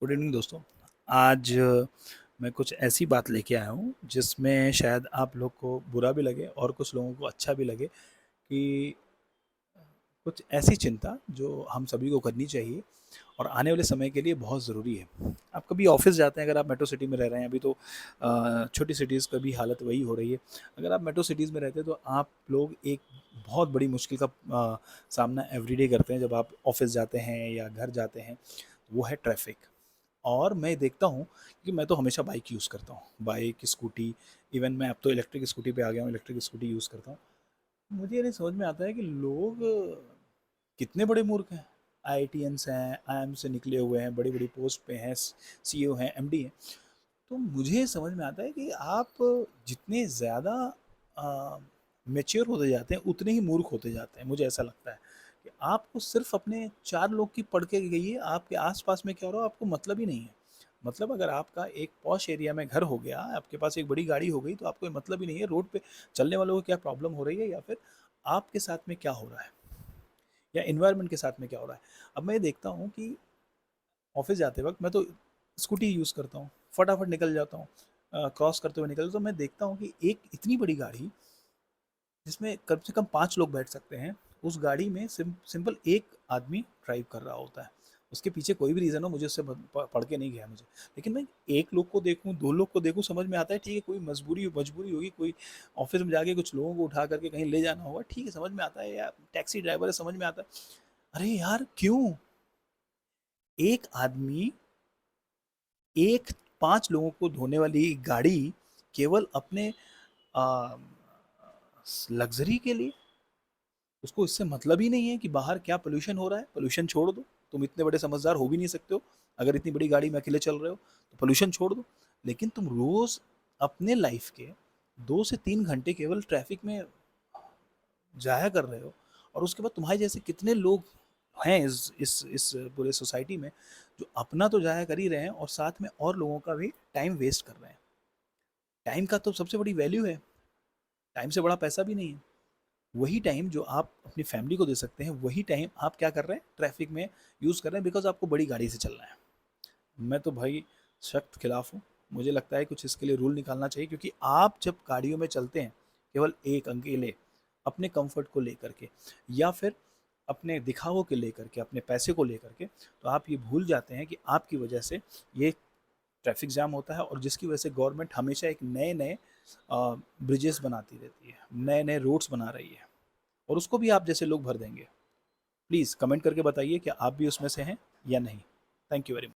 Good evening दोस्तों। आज मैं कुछ ऐसी बात लेके आया हूँ जिसमें शायद आप लोग को बुरा भी लगे और कुछ लोगों को अच्छा भी लगे कि कुछ ऐसी चिंता जो हम सभी को करनी चाहिए और आने वाले समय के लिए बहुत ज़रूरी है। आप कभी ऑफिस जाते हैं, अगर आप मेट्रो सिटी में रह रहे हैं, अभी तो छोटी सिटीज़ का भी हालत वही हो रही है। अगर आप मेट्रो सिटीज़ में रहते हैं तो आप लोग एक बहुत बड़ी मुश्किल का सामना एवरीडे करते हैं जब आप ऑफिस जाते हैं या घर जाते हैं। वो है ट्रैफिक। और मैं देखता हूँ कि मैं तो हमेशा बाइक यूज़ करता हूँ, बाइक, स्कूटी, इवन मैं अब तो इलेक्ट्रिक स्कूटी पे आ गया हूँ, इलेक्ट्रिक स्कूटी यूज़ करता हूँ। मुझे ये नहीं समझ में आता है कि लोग कितने बड़े मूर्ख हैं। आईआईटियंस हैं, आईआईएम से निकले हुए हैं, बड़ी-बड़ी पोस्ट पे हैं, सीईओ हैं, एमडी हैं। तो मुझे समझ में आता है कि आप जितने ज़्यादा मैच्योर होते जाते हैं, उतने ही मूर्ख होते जाते हैं। मुझे ऐसा लगता है कि आपको सिर्फ़ अपने 4 लोग की पढ़ के गइए, आपके आस-पास में क्या हो रहा है आपको मतलब ही नहीं है। मतलब अगर आपका एक पॉश एरिया में घर हो गया, आपके पास एक बड़ी गाड़ी हो गई, तो आपको ये मतलब ही नहीं है रोड पे चलने वालों को क्या प्रॉब्लम हो रही है या फिर आपके साथ में क्या हो रहा है या एनवायरनमेंट के साथ में क्या हो रहा है। अब मैं ये देखता हूँ कि ऑफिस जाते वक्त मैं तो स्कूटी यूज़ करता हूँ, फटाफट निकल जाता हूँ। क्रॉस करते हुए निकल तो मैं देखता हूँ कि एक इतनी बड़ी गाड़ी जिसमें कम से कम 5 लोग बैठ सकते हैं, उस गाड़ी में सिंपल एक आदमी ड्राइव कर रहा होता है। उसके पीछे कोई भी रीज़न हो, मुझे उससे पढ़ के नहीं गया मुझे। लेकिन मैं एक लोग को देखूँ, 2 लोग को देखूँ, समझ में आता है ठीक है, कोई मजबूरी होगी, कोई ऑफिस में जाके कुछ लोगों को उठा करके कहीं ले जाना होगा, ठीक है, समझ में आता है, या टैक्सी ड्राइवर है, समझ में आता है। अरे यार क्यों? एक आदमी एक 5 लोगों को ढोने वाली गाड़ी केवल अपने अ, लग्ज़री के लिए, उसको इससे मतलब ही नहीं है कि बाहर क्या पॉल्यूशन हो रहा है। पॉल्यूशन छोड़ दो, तुम इतने बड़े समझदार हो भी नहीं सकते हो। अगर इतनी बड़ी गाड़ी में अकेले चल रहे हो, तो पॉल्यूशन छोड़ दो। लेकिन तुम रोज़ अपने लाइफ़ के 2 से 3 घंटे केवल ट्रैफ़िक में ज़ाया कर रहे हो और उसके बाद तुम्हारे जैसे कितने लोग हैं इस पूरे सोसाइटी में, जो अपना तो ज़ाया कर ही रहे हैं और साथ में और लोगों का भी टाइम वेस्ट कर रहे हैं। टाइम का तो सबसे बड़ी वैल्यू है, टाइम से बड़ा पैसा भी नहीं है। वही टाइम जो आप अपनी फैमिली को दे सकते हैं, वही टाइम आप क्या कर रहे हैं, ट्रैफिक में यूज़ कर रहे हैं बिकॉज़ आपको बड़ी गाड़ी से चलना है। मैं तो भाई सख्त खिलाफ हूँ। मुझे लगता है कुछ इसके लिए रूल निकालना चाहिए, क्योंकि आप जब गाड़ियों में चलते हैं, केवल एक अकेले, अपने कम्फ़र्ट को लेकर के या फिर अपने दिखावों के लेकर के, अपने पैसे को लेकर के, तो आप ये भूल जाते हैं कि आपकी वजह से ये ट्रैफिक जाम होता है और जिसकी वजह से गवर्नमेंट हमेशा एक नए-नए ब्रिजेस बनाती रहती है, नए-नए रोड्स बना रही है और उसको भी आप जैसे लोग भर देंगे। प्लीज़ कमेंट करके बताइए कि आप भी उसमें से हैं या नहीं। Thank you very much.